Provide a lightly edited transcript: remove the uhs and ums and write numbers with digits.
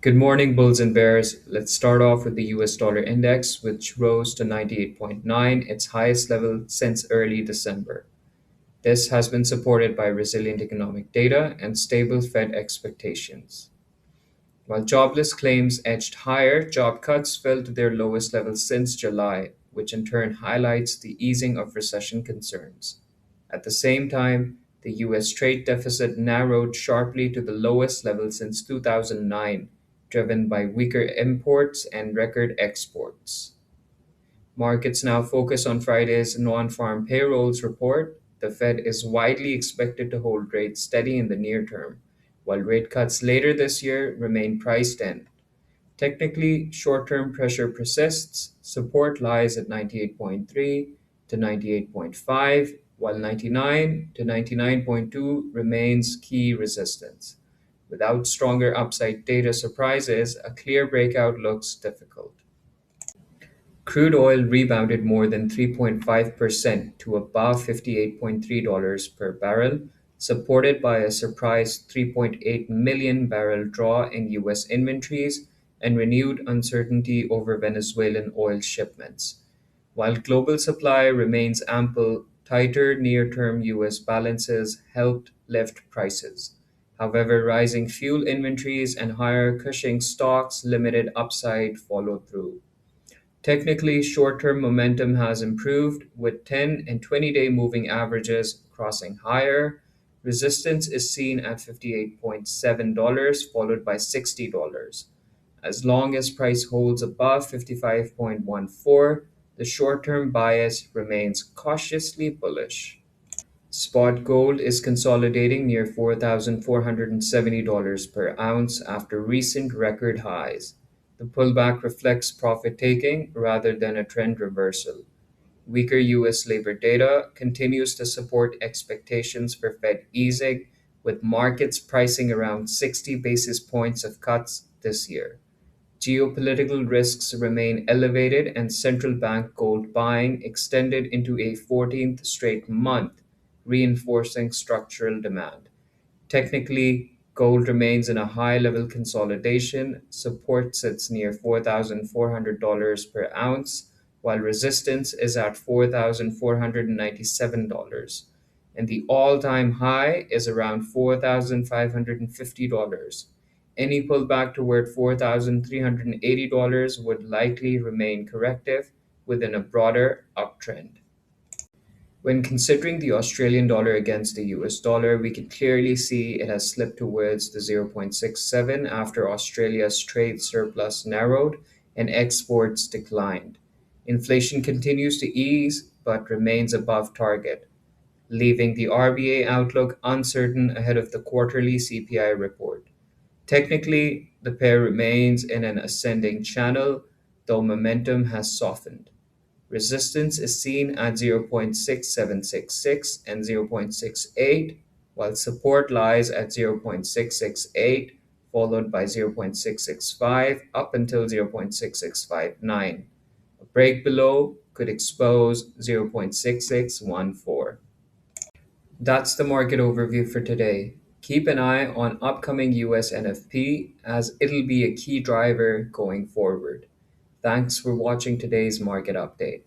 Good morning, bulls and bears. Let's start off with the US dollar index, which rose to 98.9, its highest level since early December. This has been supported by resilient economic data and stable Fed expectations. While jobless claims edged higher, job cuts fell to their lowest level since July, which in turn highlights the easing of recession concerns. At the same time, the US trade deficit narrowed sharply to the lowest level since 2009, driven by weaker imports and record exports. Markets now focus on Friday's non farm payrolls report. The Fed is widely expected to hold rates steady in the near term, while rate cuts later this year remain priced in. Technically, short term pressure persists. Support lies at 98.3 to 98.5, while 99 to 99.2 remains key resistance. Without stronger upside data surprises, a clear breakout looks difficult. Crude oil rebounded more than 3.5% to above $58.3 per barrel, supported by a surprise 3.8 million barrel draw in U.S. inventories and renewed uncertainty over Venezuelan oil shipments. While global supply remains ample, tighter near term U.S. balances helped lift prices. However, rising fuel inventories and higher Cushing stocks limited upside follow through. Technically, short term momentum has improved, with 10 and 20-day moving averages crossing higher. Resistance is seen at $58.7, followed by $60. As long as price holds above 55.14, the short term bias remains cautiously bullish. Spot gold is consolidating near $4,470 per ounce after recent record highs. The pullback reflects profit taking rather than a trend reversal. Weaker US labor data continues to support expectations for Fed easing, with markets pricing around 60 basis points of cuts this year. Geopolitical risks remain elevated, and central bank gold buying extended into a 14th straight month, reinforcing structural demand. Technically, gold remains in a high level consolidation. Support sits near $4,400 per ounce, while resistance is at $4,497, and the all time high is around $4,550. Any pullback toward $4,380 would likely remain corrective within a broader uptrend. When considering the Australian dollar against the US dollar, we can clearly see it has slipped towards the 0.67 after Australia's trade surplus narrowed and exports declined. Inflation continues to ease but remains above target, leaving the RBA outlook uncertain ahead of the quarterly CPI report. Technically, the pair remains in an ascending channel, though momentum has softened. Resistance is seen at 0.6766 and 0.68, while support lies at 0.668, followed by 0.665 up until 0.6659. A break below could expose 0.6614. That's the market overview for today. Keep an eye on upcoming US NFP as it'll be a key driver going forward. Thanks for watching today's market update.